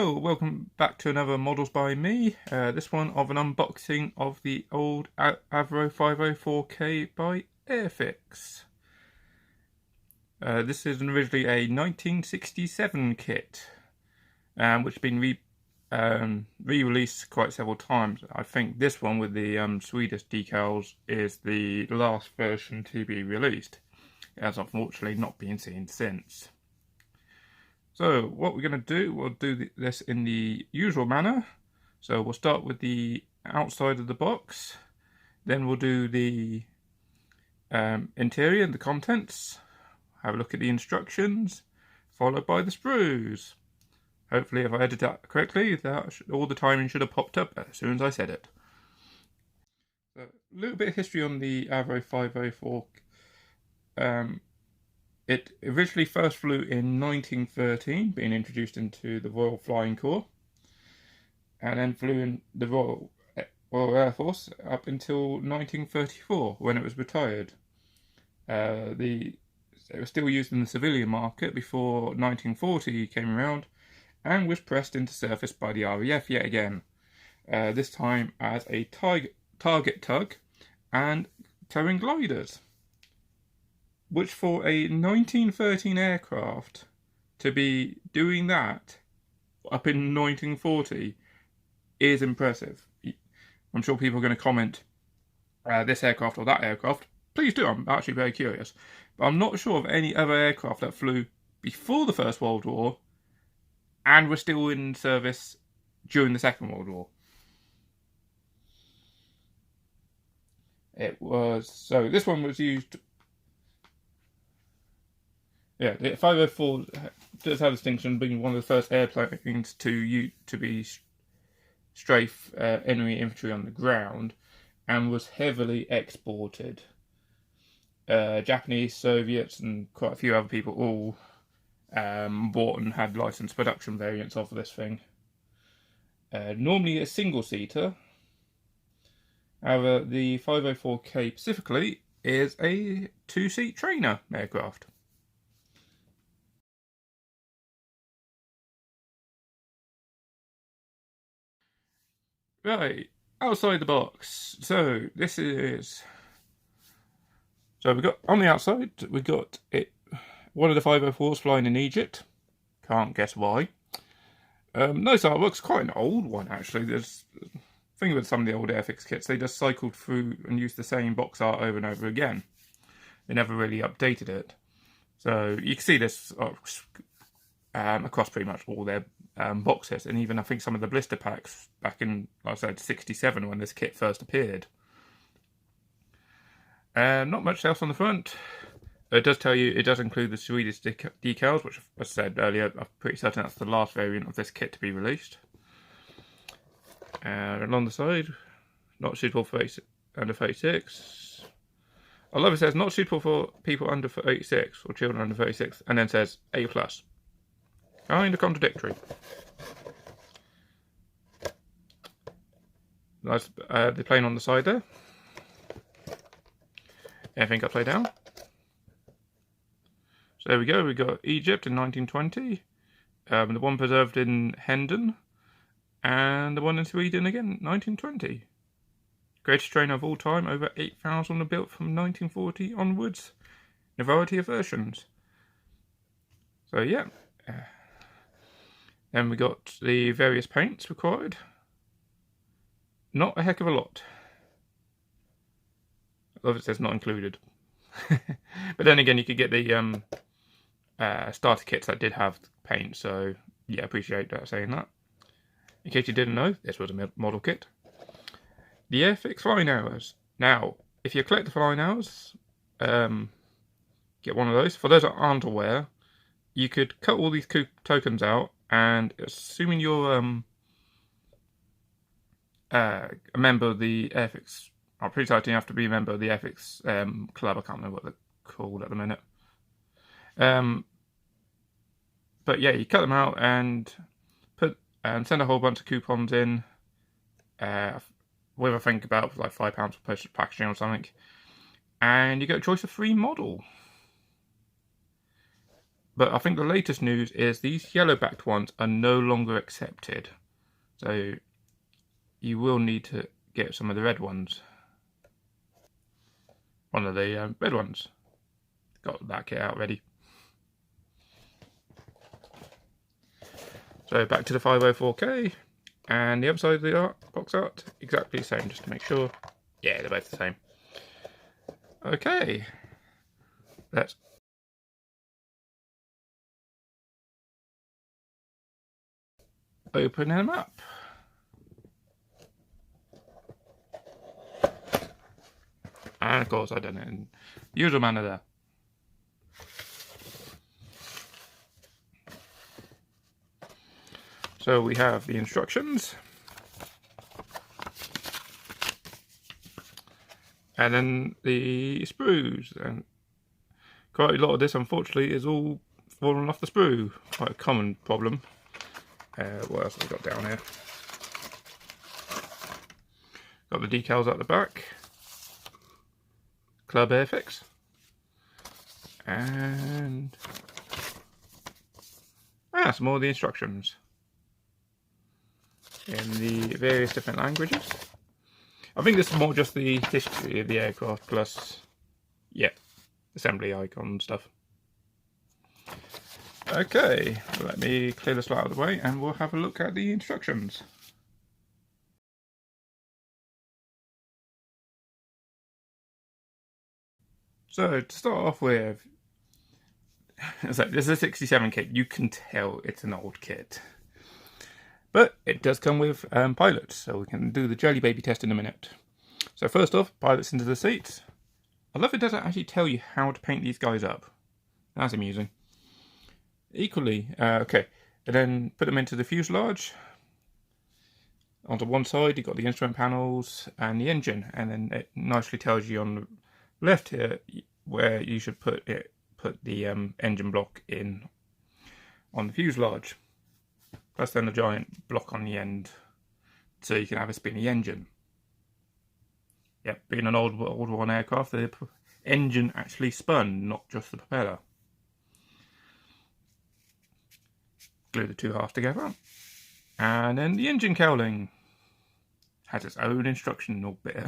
Hello, welcome back to another Models by me. This one of an unboxing of the old Avro 504K by Airfix. This is originally a 1967 kit, which has been re-released quite several times. I think this one with the Swedish decals is the last version to be released. It has unfortunately not been seen since. So what we're going to do, we'll do this in the usual manner. So we'll start with the outside of the box, then we'll do the interior and the contents, have a look at the instructions, followed by the sprues. Hopefully if I edited that correctly, all the timing should have popped up as soon as I said it. So, a little bit of history on the Avro 504. It originally first flew in 1913, being introduced into the Royal Flying Corps, and then flew in the Royal Air Force up until 1934, when it was retired. It was still used in the civilian market before 1940 came around, and was pressed into service by the RAF yet again, this time as a target tug and towing gliders. Which for a 1913 aircraft to be doing that up in 1940 is impressive. I'm sure people are going to comment this aircraft or that aircraft. Please do, I'm actually very curious. But I'm not sure of any other aircraft that flew before the First World War and were still in service during the Second World War. So this one was used. Yeah, the 504 does have a distinction of being one of the first airplanes to be strafe enemy infantry on the ground, and was heavily exported. Japanese, Soviets, and quite a few other people all bought and had licensed production variants of this thing. Normally a single-seater. However, the 504K specifically is a two-seat trainer aircraft. Right, outside the box. So this is. So we got on the outside. We got it. One of the 504s flying in Egypt. Can't guess why. Nice artwork's quite an old one actually. There's thing with some of the old Airfix kits, they just cycled through and used the same box art over and over again. They never really updated it. So you can see this across pretty much all their boxes, and even I think some of the blister packs back in, like I said, 67 when this kit first appeared. Not much else on the front. It does tell you it does include the Swedish decals, which I said earlier, I'm pretty certain that's the last variant of this kit to be released. And on the side, not suitable for under 36. I love it says not suitable for people under 36 or children under 36, and then says A+. Kind of contradictory. Nice, the plane on the side there. Everything upside down. So there we go. We got Egypt in 1920, the one preserved in Hendon, and the one in Sweden again, 1920. Greatest trainer of all time, over 8,000 are built from 1940 onwards, in a variety of versions. So yeah. Then we got the various paints required. Not a heck of a lot. I love it says not included. But then again, you could get the starter kits that did have paint, so yeah, appreciate that saying that. In case you didn't know, this was a model kit. The Airfix flying hours. Now, if you collect the flying hours, get one of those. For those that aren't aware, you could cut all these tokens out, and assuming you're a member of the Airfix, I'm pretty certain you have to be a member of the Airfix club. I can't remember what they're called at the minute. But yeah, you cut them out and send a whole bunch of coupons in, with I think about like £5 for postage packaging or something, and you get a choice of free model. But I think the latest news is these yellow-backed ones are no longer accepted. So you will need to get some of the red ones. One of the red ones. Got that kit out ready. So back to the 504K. And the other side of the box art, exactly the same, just to make sure. Yeah, they're both the same. Okay. Let's open them up. And of course I've done it in the usual manner there. So we have the instructions. And then the sprues. And quite a lot of this, unfortunately, is all falling off the sprue. Quite a common problem. What else have we got down here? Got the decals at the back. Club Airfix. And some more of the instructions in the various different languages. I think this is more just the history of the aircraft plus, yeah, assembly icon stuff. Okay, let me clear this out of the way and we'll have a look at the instructions. So to start off with, this is a 67 kit. You can tell it's an old kit. But it does come with pilots, so we can do the jelly baby test in a minute. So first off, pilots into the seats. I love it doesn't actually tell you how to paint these guys up. That's amusing. Equally, okay, and then put them into the fuselage. Onto one side, you've got the instrument panels and the engine, and then it nicely tells you on the left here where you should put the engine block in on the fuselage. Plus then a giant block on the end, so you can have a spinny engine. Yep, being an old one aircraft, the engine actually spun, not just the propeller. Glue the two halves together. And then the engine cowling has its own instructional bit.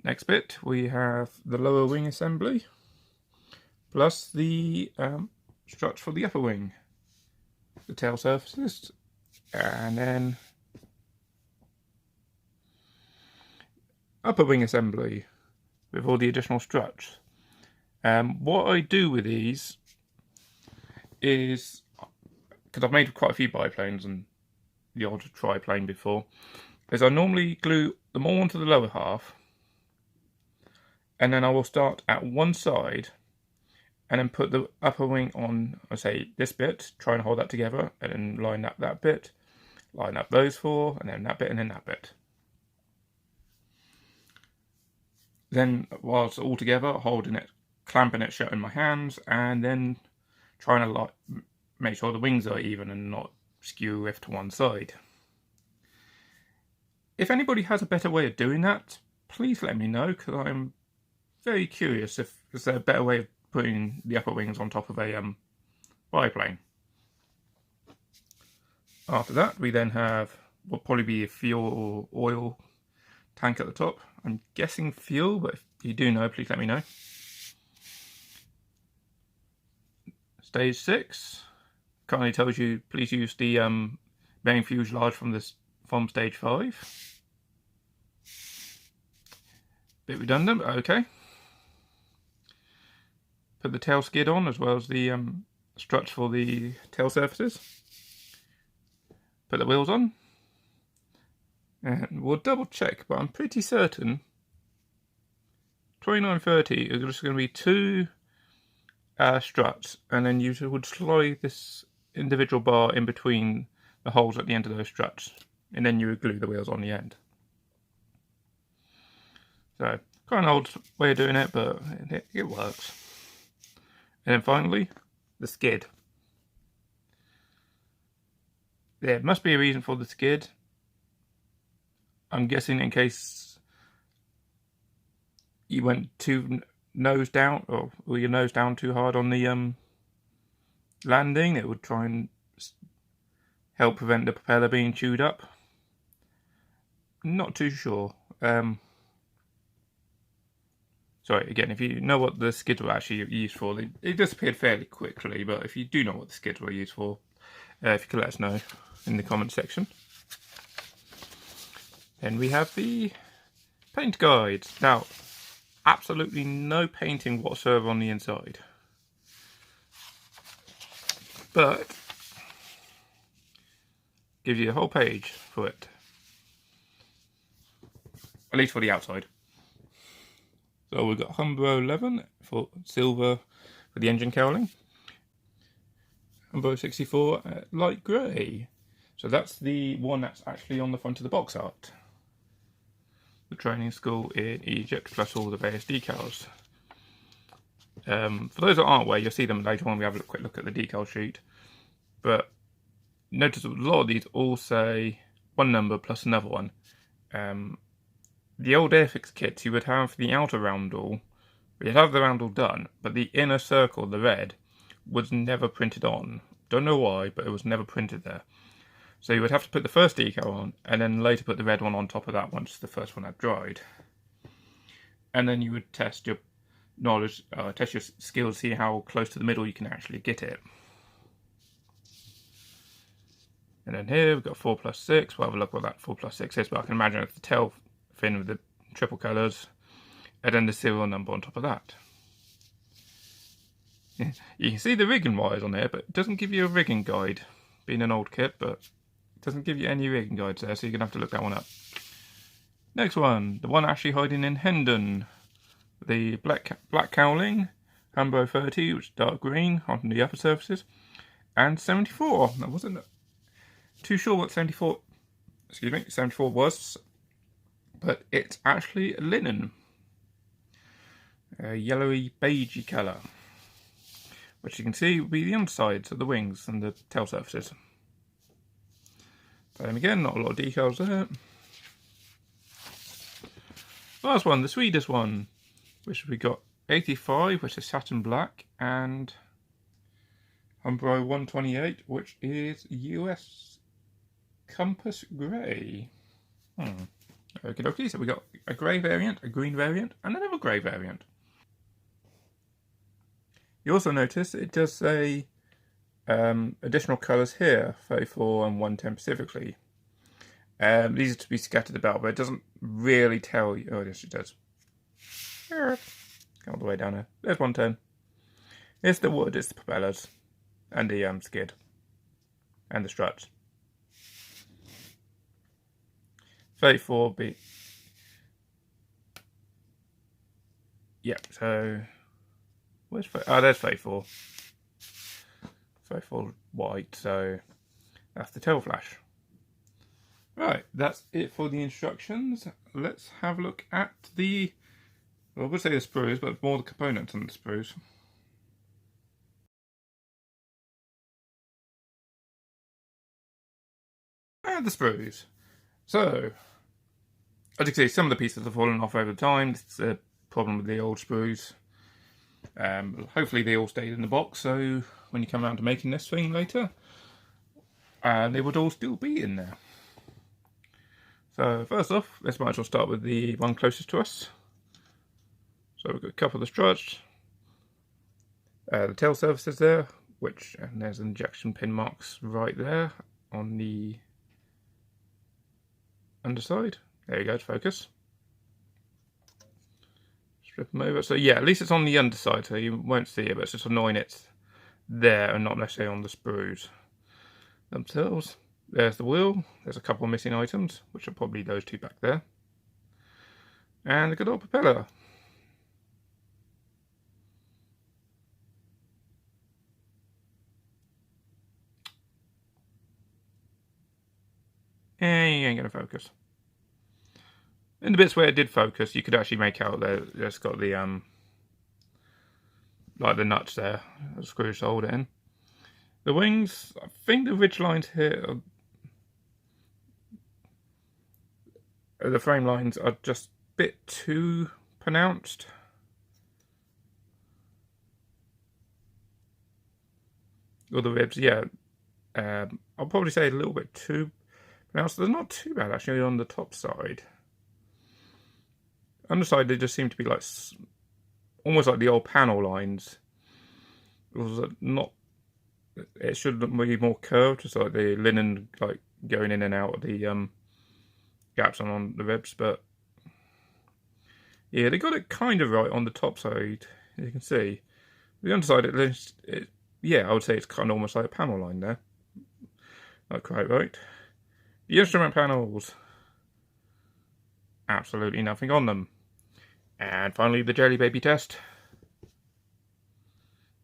Next bit, we have the lower wing assembly, plus the struts for the upper wing, the tail surfaces, and then upper wing assembly with all the additional struts. What I do with these is, because I've made quite a few biplanes and the odd triplane before, is I normally glue them all onto the lower half, and then I will start at one side and then put the upper wing on, I say this bit, try and hold that together, and then line up that bit, line up those four, and then that bit, and then that bit. Then whilst all together, holding it, clamping it shut in my hands, and then trying to make sure the wings are even and not skew off to one side. If anybody has a better way of doing that, please let me know, because I'm very curious if is there a better way of putting the upper wings on top of a biplane. After that, we then have what will probably be a fuel or oil tank at the top. I'm guessing fuel, but if you do know, please let me know. Stage 6 currently tells you please use the main fuselage from stage 5. Bit redundant, but okay. Put the tail skid on as well as the struts for the tail surfaces. Put the wheels on. And we'll double check, but I'm pretty certain 2930 is just going to be 2 struts, and then you would slide this individual bar in between the holes at the end of those struts, and then you would glue the wheels on the end. So, kind of old way of doing it, but it works. And then finally, the skid. There must be a reason for the skid. I'm guessing in case you went too nose down or your nose down too hard on the landing, it would try and help prevent the propeller being chewed up. Not too sure. Sorry, again, if you know what the skids were actually used for, they disappeared fairly quickly, but if you do know what the skids were used for, if you could let us know in the comment section. Then we have the paint guide. Now, absolutely no painting whatsoever on the inside. But gives you a whole page for it. At least for the outside. So we've got Umbro 11 for silver for the engine cowling. Umbro 64 light grey. So that's the one that's actually on the front of the box art. The training school in Egypt plus all the various decals. For those that aren't aware, you'll see them later on. We have a quick look at the decal sheet. But notice a lot of these all say one number plus another one. The old Airfix kits, you would have the outer roundel, you'd have the roundel done, but the inner circle, the red, was never printed on. Don't know why, but it was never printed there. So you would have to put the first decal on, and then later put the red one on top of that once the first one had dried. And then you would test your knowledge, test your skills, see how close to the middle you can actually get it. And then here we've got 4+6. We'll have a look what that 4+6 is, but I can imagine it's the tail fin with the triple colours, and then the serial number on top of that. You can see the rigging wires on there, but it doesn't give you a rigging guide. Being an old kit, but it doesn't give you any rigging guides there, so you're going to have to look that one up. Next one, the one actually hiding in Hendon. The black cowling, Umbro 30, which is dark green on the upper surfaces, and 74. I wasn't too sure what 74 was, but it's actually linen, a yellowy beigey colour, which you can see will be the undersides of the wings and the tail surfaces. Same again, not a lot of decals there. Last one, the Swedish one, which we got 85, which is satin black, and Umbro 128, which is US Compass Grey. Okie dokie, so we got a grey variant, a green variant, and another grey variant. You also notice it does say additional colours here, 34 and 110 specifically. These are to be scattered about, but it doesn't really tell you. Oh, yes, it does. Go all the way down here. There's 110. It's the wood, it's the propellers, and the skid, and the struts. 34B. Yep, so where's there's 34. 34 white, so that's the tail flash. Right, that's it for the instructions. Let's have a look at the, well, we'll say the sprues, but more the components than the sprues. And the sprues. So, as you can see, some of the pieces have fallen off over time. This is a problem with the old sprues. Hopefully they all stayed in the box, so when you come around to making this thing later, they would all still be in there. So first off, let's might as well start with the one closest to us. So we've got a couple of the struts, the tail surfaces there, and there's injection pin marks right there on the underside. There you go, to focus. Strip them over. So yeah, at least it's on the underside, so you won't see it, but it's just annoying it's there and not necessarily on the sprues themselves. There's the wheel. There's a couple of missing items, which are probably those two back there. And the good old propeller. And you ain't going to focus. In the bits where it did focus, you could actually make out there it's got the like the nuts there, the screws to hold it in. The wings, I think the ridge lines here the frame lines are just a bit too pronounced. or the ribs, yeah. I'll probably say a little bit too pronounced. They're not too bad actually on the top side. Underside, they just seem to be like almost like the old panel lines. It was not. It should be more curved, just like the linen, like going in and out of the gaps on the ribs. But yeah, they got it kind of right on the top side. You can see the underside. Yeah, I would say it's kind of almost like a panel line there. Not quite right. The instrument panels, absolutely nothing on them. And finally, the Jelly Baby test.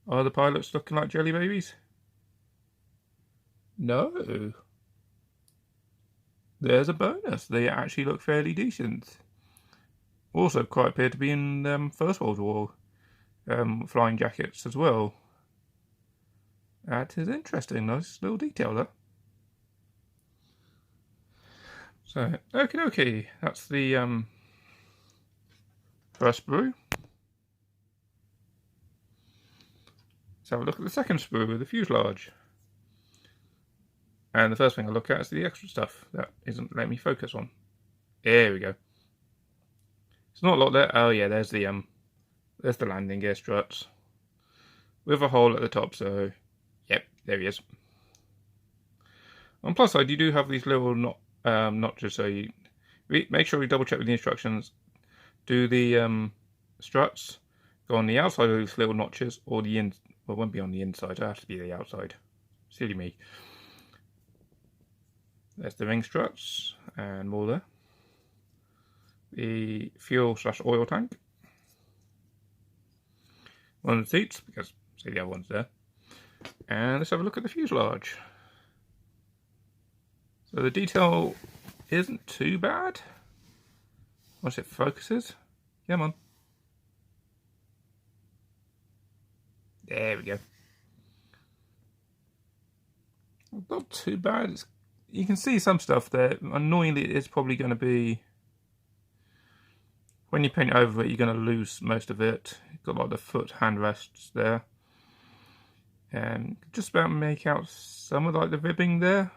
Are the pilots looking like jelly babies? No. There's a bonus. They actually look fairly decent. Also quite appear to be in First World War flying jackets as well. That is interesting. Nice little detail there. So, okie dokie. That's the first sprue. Let's have a look at the second sprue with the fuselage. And the first thing I look at is the extra stuff that isn't letting me focus on. There we go. It's not a lot there. Oh yeah, there's the landing gear struts with a hole at the top. So, yep, there he is. On the plus side, you do have these little notches. So you make sure you double check with the instructions. Do the struts go on the outside of these little notches, or the in? Well, it won't be on the inside. It has to be the outside. Silly me. There's the ring struts and more there. The fuel/oil tank. One of the seats, because see the other one's there. And let's have a look at the fuselage. So the detail isn't too bad once it focuses. Come on. There we go. Not too bad. You can see some stuff there. Annoyingly, it's probably going to be, when you paint it over it, you're going to lose most of it. You've got like the foot hand rests there. And just about make out some of like the ribbing there.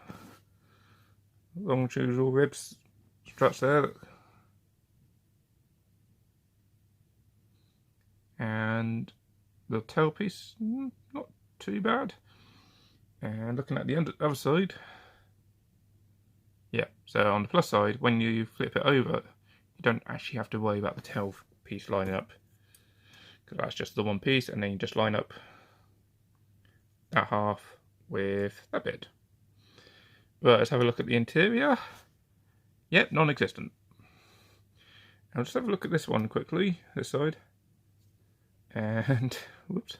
Longitudinal ribs, struts there. And the tailpiece, not too bad. And looking at the other side, yeah, so on the plus side, when you flip it over, you don't actually have to worry about the tail piece lining up, because that's just the one piece, and then you just line up that half with that bit. But let's have a look at the interior. Yep, non-existent. I'll just have a look at this one quickly, this side. And, whoops.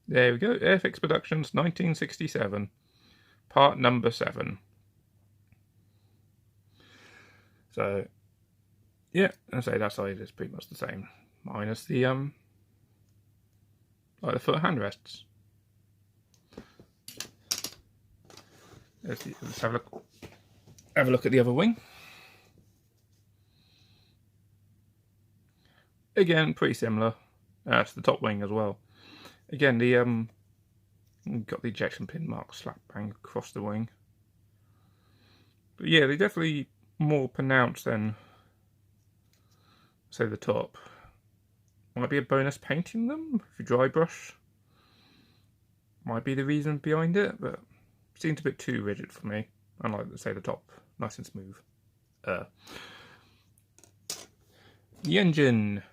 There we go, Airfix Productions 1967, part number 7. So, yeah, I say that side is pretty much the same, minus the like the foot hand rests. Let's have a look at the other wing. Again, pretty similar to the top wing as well. Again, the got the ejection pin mark slap bang across the wing. But yeah, they're definitely more pronounced than, say, the top. Might be a bonus painting them if you dry brush. Might be the reason behind it, but it seems a bit too rigid for me. Unlike, say, the top, nice and smooth. The engine.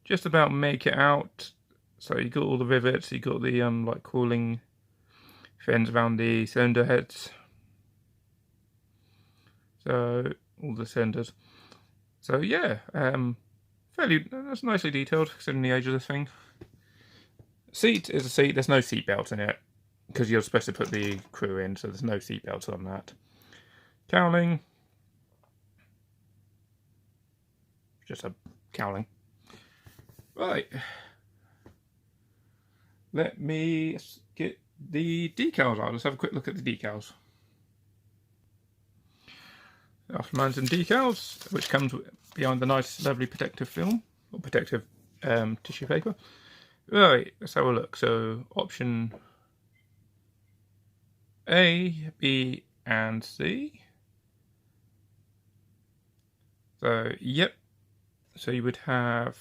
Just about make it out. So you got all the rivets, you got the like cooling fins around the cylinder heads. So all the cylinders. So yeah, that's nicely detailed considering the age of this thing. Seat is a seat. There's no seat belt in it because you're supposed to put the crew in, so there's no seat belt on that. Cowling, just a cowling. Right. Let me get the decals are. Let's have a quick look at the decals. Aftermarket and decals, which comes behind the nice, lovely protective film or protective tissue paper. Right, let's have a look. So, option A, B, and C. So, yep. So you would have,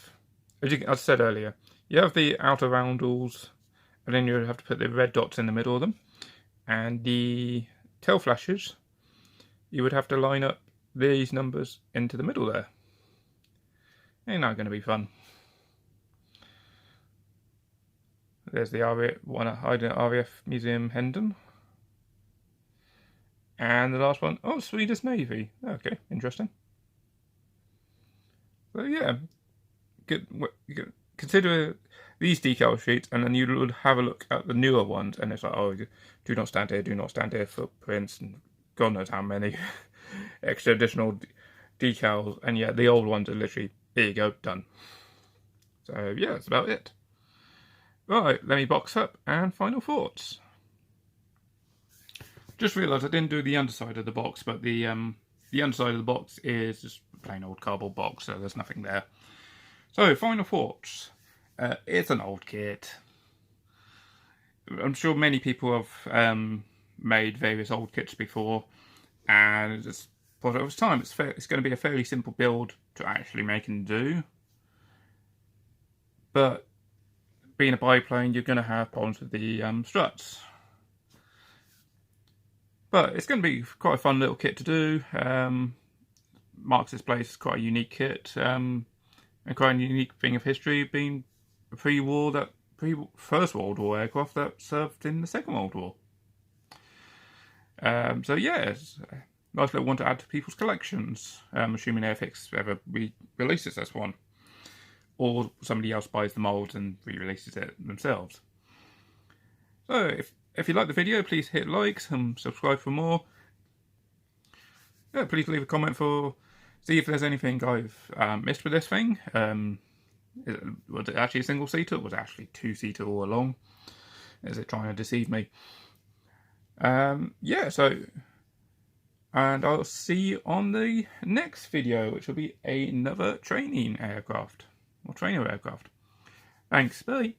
as I said earlier, you have the outer roundels, and then you would have to put the red dots in the middle of them. And the tail flashes, you would have to line up these numbers into the middle there. Ain't that going to be fun? There's the RAF Museum Hendon. And the last one, oh, Swedish Navy. Okay, interesting. So yeah, consider these decal sheets, and then you would have a look at the newer ones, and it's like, oh, do not stand here, footprints, and God knows how many extra additional decals, and yeah, the old ones are literally, there you go, done. So yeah, that's about it. Right, let me box up and final thoughts. Just realised I didn't do the underside of the box, but the underside of the box is just a plain old cardboard box, so there's nothing there. So, final thoughts. It's an old kit. I'm sure many people have made various old kits before, and it's product of its time. It's going to be a fairly simple build to actually make and do. But being a biplane, you're going to have problems with the struts. But it's going to be quite a fun little kit to do. Marks its place as quite a unique kit, and quite a unique thing of history, being a First World War aircraft that served in the Second World War. So yeah, it's a nice little one to add to people's collections, assuming Airfix ever releases this one, or somebody else buys the mould and re-releases it themselves. So if you like the video, please hit likes and subscribe for more. Yeah, please leave a comment see if there's anything I've missed with this thing. Was it actually a single seater, or was it actually two-seater all along? Is it trying to deceive me? Yeah, so, and I'll see you on the next video, which will be another training aircraft, or trainer aircraft. Thanks, bye.